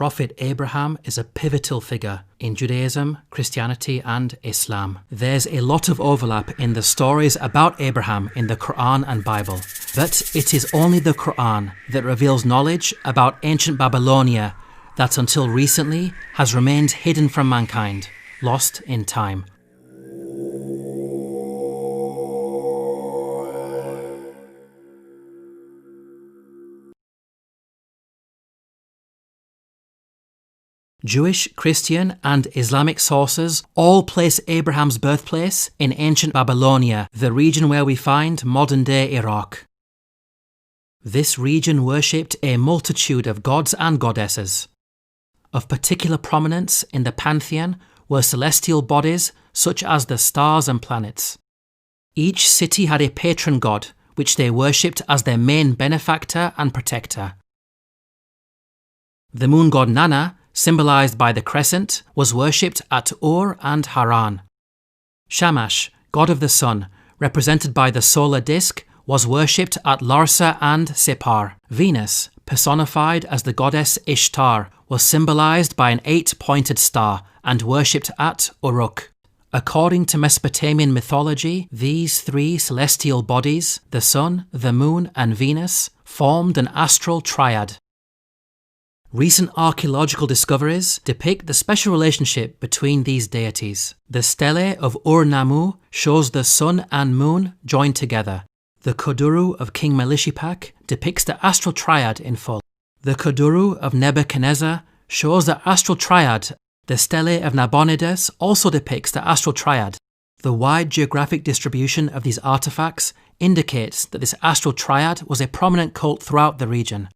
Prophet Abraham is a pivotal figure in Judaism, Christianity, and Islam. There's a lot of overlap in the stories about Abraham in the Qur'an and Bible, but it is only the Qur'an that reveals knowledge about ancient Babylonia that until recently has remained hidden from mankind, lost in time. Jewish, Christian, and Islamic sources all place Abraham's birthplace in ancient Babylonia, the region where we find modern-day Iraq. This region worshipped a multitude of gods and goddesses. Of particular prominence in the pantheon were celestial bodies such as the stars and planets. Each city had a patron god, which they worshipped as their main benefactor and protector. The moon god Nana, symbolized by the crescent, was worshipped at Ur and Haran. Shamash, god of the sun, represented by the solar disk, was worshipped at Larsa and Separ. Venus, personified as the goddess Ishtar, was symbolized by an 8-pointed star and worshipped at Uruk. According to Mesopotamian mythology, these three celestial bodies, the sun, the moon, and Venus, formed an astral triad. Recent archaeological discoveries depict the special relationship between these deities. The stele of Ur-Nammu shows the sun and moon joined together. The Kuduru of King Melishipak depicts the astral triad in full. The Kuduru of Nebuchadnezzar shows the astral triad. The stele of Nabonidus also depicts the astral triad. The wide geographic distribution of these artifacts indicates that this astral triad was a prominent cult throughout the region.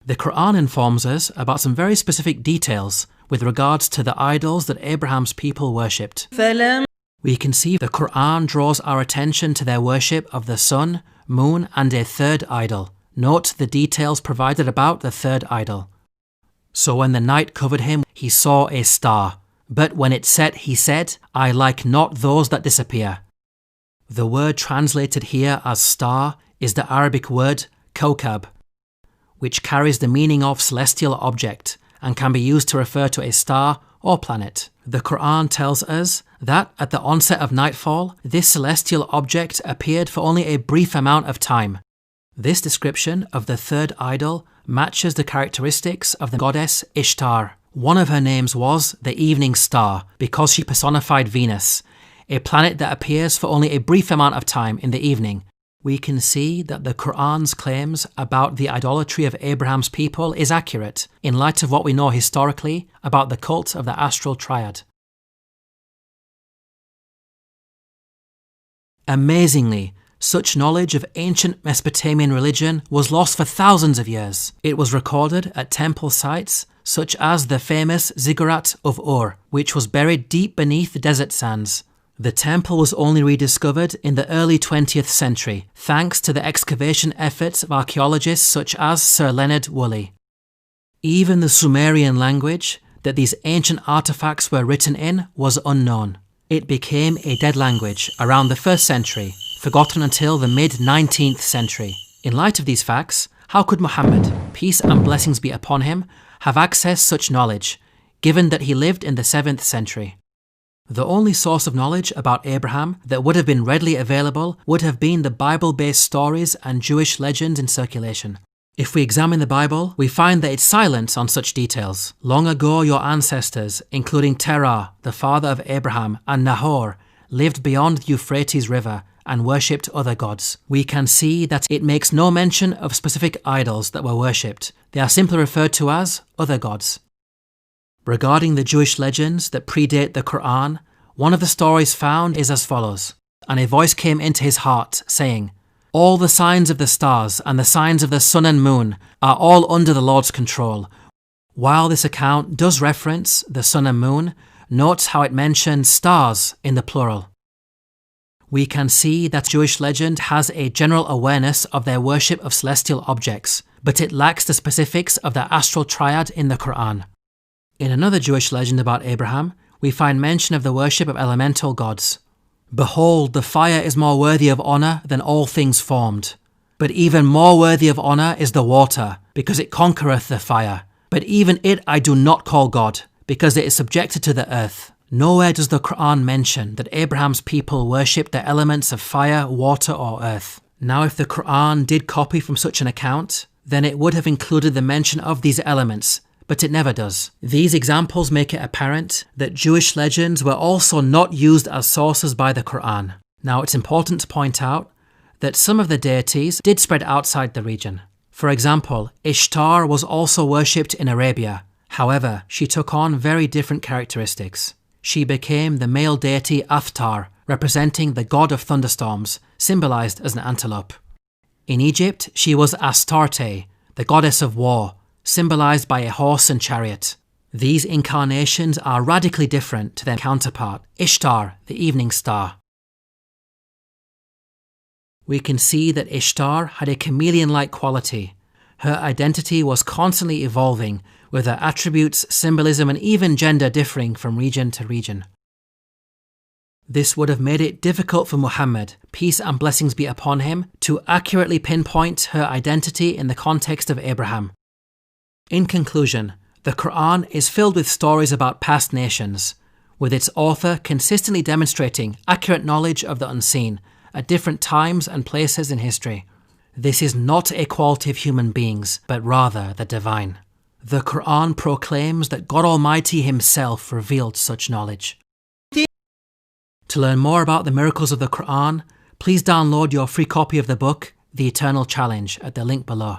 The Qur'an informs us about some very specific details with regards to the idols that Abraham's people worshipped. We can see the Qur'an draws our attention to their worship of the sun, moon, and a third idol. Note the details provided about the third idol. So when the night covered him, he saw a star. But when it set, he said, I like not those that disappear. The word translated here as star is the Arabic word kawkab, which carries the meaning of celestial object and can be used to refer to a star or planet. The Qur'an tells us that at the onset of nightfall, this celestial object appeared for only a brief amount of time. This description of the third idol matches the characteristics of the goddess Ishtar. One of her names was the evening star because she personified Venus, a planet that appears for only a brief amount of time in the evening. We can see that the Qur'an's claims about the idolatry of Abraham's people is accurate in light of what we know historically about the cult of the astral triad. Amazingly, such knowledge of ancient Mesopotamian religion was lost for thousands of years. It was recorded at temple sites such as the famous Ziggurat of Ur, which was buried deep beneath the desert sands. The temple was only rediscovered in the early 20th century, thanks to the excavation efforts of archaeologists such as Sir Leonard Woolley. Even the Sumerian language that these ancient artifacts were written in was unknown. It became a dead language around the 1st century, forgotten until the mid-19th century. In light of these facts, how could Muhammad, peace and blessings be upon him, have accessed such knowledge, given that he lived in the 7th century? The only source of knowledge about Abraham that would have been readily available would have been the Bible-based stories and Jewish legends in circulation. If we examine the Bible, we find that it's silent on such details. Long ago your ancestors, including Terah, the father of Abraham, and Nahor, lived beyond the Euphrates River and worshipped other gods. We can see that it makes no mention of specific idols that were worshipped. They are simply referred to as other gods. Regarding the Jewish legends that predate the Qur'an, one of the stories found is as follows. And a voice came into his heart, saying, all the signs of the stars and the signs of the sun and moon are all under the Lord's control. While this account does reference the sun and moon, note how it mentions stars in the plural. We can see that Jewish legend has a general awareness of their worship of celestial objects, but it lacks the specifics of the astral triad in the Qur'an. In another Jewish legend about Abraham, we find mention of the worship of elemental gods. Behold, the fire is more worthy of honour than all things formed. But even more worthy of honour is the water, because it conquereth the fire. But even it I do not call God, because it is subjected to the earth. Nowhere does the Qur'an mention that Abraham's people worshipped the elements of fire, water or earth. Now if the Qur'an did copy from such an account, then it would have included the mention of these elements, but it never does. These examples make it apparent that Jewish legends were also not used as sources by the Qur'an. Now it's important to point out that some of the deities did spread outside the region. For example, Ishtar was also worshipped in Arabia. However, she took on very different characteristics. She became the male deity Aftar, representing the god of thunderstorms, symbolized as an antelope. In Egypt, she was Astarte, the goddess of war, symbolized by a horse and chariot. These incarnations are radically different to their counterpart, Ishtar, the evening star. We can see that Ishtar had a chameleon-like quality. Her identity was constantly evolving, with her attributes, symbolism and even gender differing from region to region. This would have made it difficult for Muhammad, peace and blessings be upon him, to accurately pinpoint her identity in the context of Abraham. In conclusion, the Qur'an is filled with stories about past nations, with its author consistently demonstrating accurate knowledge of the unseen at different times and places in history. This is not a quality of human beings, but rather the divine. The Qur'an proclaims that God Almighty Himself revealed such knowledge. To learn more about the miracles of the Qur'an, please download your free copy of the book, The Eternal Challenge, at the link below.